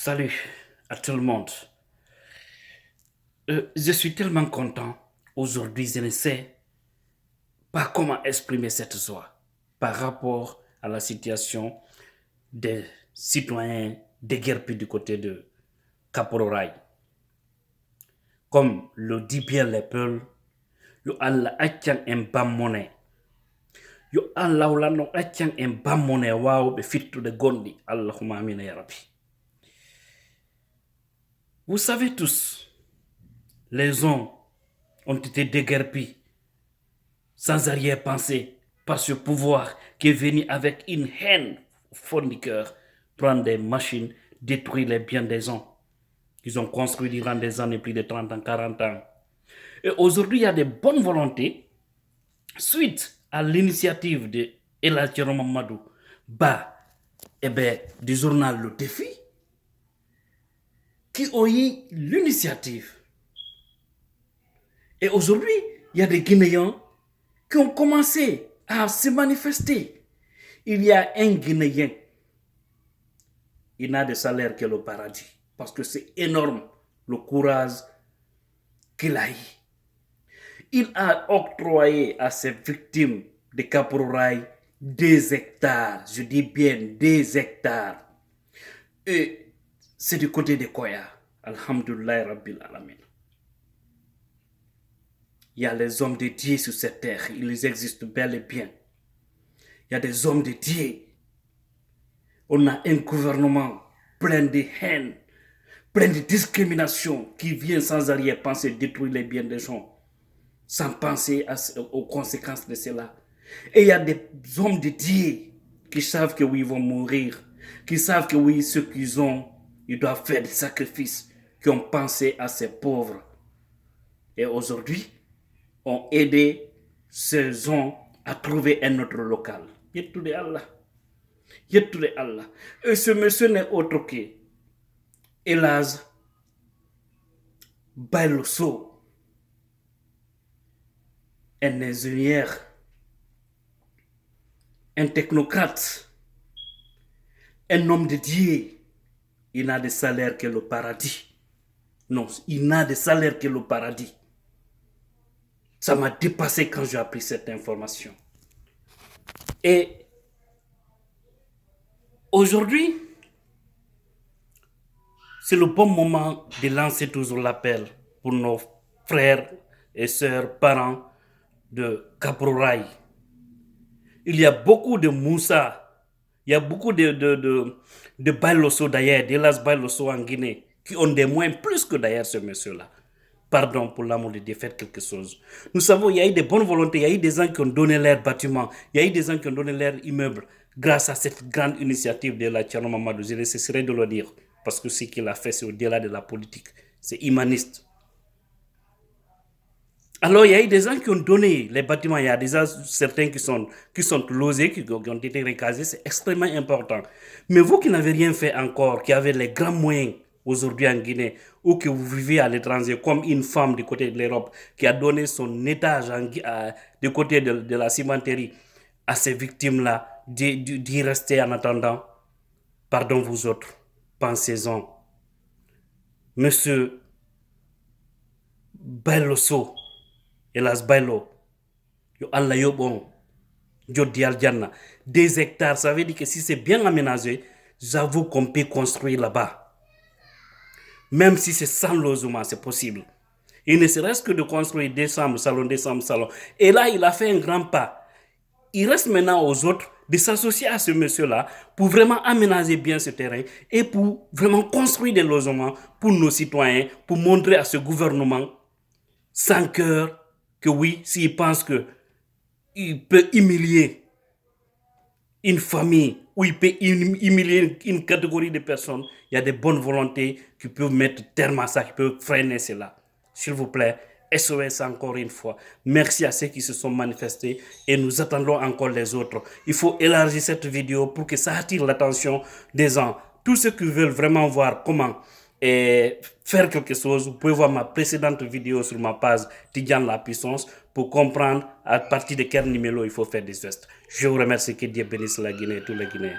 Salut à tout le monde. Je suis tellement content. Aujourd'hui, je ne sais pas comment exprimer cette joie par rapport à la situation des citoyens déguerpis du côté de Kapororai. Comme le dit bien les peuples, yo Allah accan en bammone. Yo Allah wulano accan en bammone wawɓe fittude gonɗi. Allahumma amina ya rabbi. Vous savez tous, les gens ont été déguerpis sans arrière-pensée par ce pouvoir qui est venu avec une haine au fond du cœur, prendre des machines, détruire les biens des gens qu'ils ont construits durant des années, plus de 30 ans, 40 ans. Et aujourd'hui, il y a des bonnes volontés suite à l'initiative de El Hadji Mamadou Ba du journal Le Défi qui ont eu l'initiative. Et aujourd'hui, il y a des Guinéens qui ont commencé à se manifester. Il y a un Guinéen, il n'a de salaire que le paradis, parce que c'est énorme le courage qu'il a eu. Il a octroyé à ses victimes de Kapororai des hectares, je dis bien des hectares. Et c'est du côté de Koya. Alhamdulillah Rabbil Alamin. Il y a les hommes de Dieu sur cette terre, ils existent bel et bien. Il y a des hommes de Dieu. On a un gouvernement plein de haine, plein de discrimination qui vient sans arrière-pensée détruire les biens des gens, sans penser aux conséquences de cela. Et il y a des hommes de Dieu qui savent que oui, ils vont mourir, qui savent que oui, ce qu'ils ont, ils doivent faire des sacrifices, qui ont pensé à ces pauvres. Et aujourd'hui, ont aidé ces gens à trouver un autre local. Yettude Allah. Yettude Allah. Et ce monsieur n'est autre que El Hadji Bailoso, un ingénieur, un technocrate, un homme de Dieu. Il n'a de salaire que le paradis. Non, il n'a de salaire que le paradis. Ça m'a dépassé quand j'ai appris cette information. Et aujourd'hui, c'est le bon moment de lancer toujours l'appel pour nos frères et sœurs, parents de Kapororai. Il y a beaucoup de Moussa, il y a beaucoup de Bailoso d'ailleurs, d'El Hadji Bailoso en Guinée, qui ont des moyens plus que d'ailleurs ce monsieur-là. Pardon pour l'amour de Dieu, faites quelque chose. Nous savons, il y a eu des bonnes volontés, il y a eu des gens qui ont donné leurs bâtiments, il y a eu des gens qui ont donné leurs immeubles grâce à cette grande initiative de El Hadji Mamadou. Je ne cesserai de le dire, parce que ce qu'il a fait, c'est au-delà de la politique, c'est humaniste. Alors, il y a eu des gens qui ont donné les bâtiments, il y a déjà certains qui sont logés, qui ont été recasés, c'est extrêmement important. Mais vous qui n'avez rien fait encore, qui avez les grands moyens aujourd'hui en Guinée, ou que vous vivez à l'étranger, comme une femme du côté de l'Europe qui a donné son étage du côté de la cimenterie à ces victimes-là, d'y rester en attendant. Pardon vous autres, pensez-en. Monsieur Bailoso, El Hadji Bailo, yo Allah yo bon, jodi aljanna. 2 hectares, ça veut dire que si c'est bien aménagé, j'avoue qu'on peut construire là-bas. Même si c'est sans logement, c'est possible. Il ne serait-ce que de construire 200 salons. Et là, il a fait un grand pas. Il reste maintenant aux autres de s'associer à ce monsieur-là pour vraiment aménager bien ce terrain et pour vraiment construire des logements pour nos citoyens, pour montrer à ce gouvernement sans cœur que oui, s'il pense qu'il peut humilier une famille ou il peut humilier une catégorie de personnes, il y a des bonnes volontés qui peuvent mettre terme à ça, qui peuvent freiner cela. S'il vous plaît, SOS encore une fois. Merci à ceux qui se sont manifestés et nous attendons encore les autres. Il faut élargir cette vidéo pour que ça attire l'attention des gens. Tous ceux qui veulent vraiment voir comment faire quelque chose, vous pouvez voir ma précédente vidéo sur ma page Tidjane La Puissance pour comprendre à partir de quel numéro il faut faire des gestes. Je vous remercie, que Dieu bénisse la Guinée et tous les Guinéens.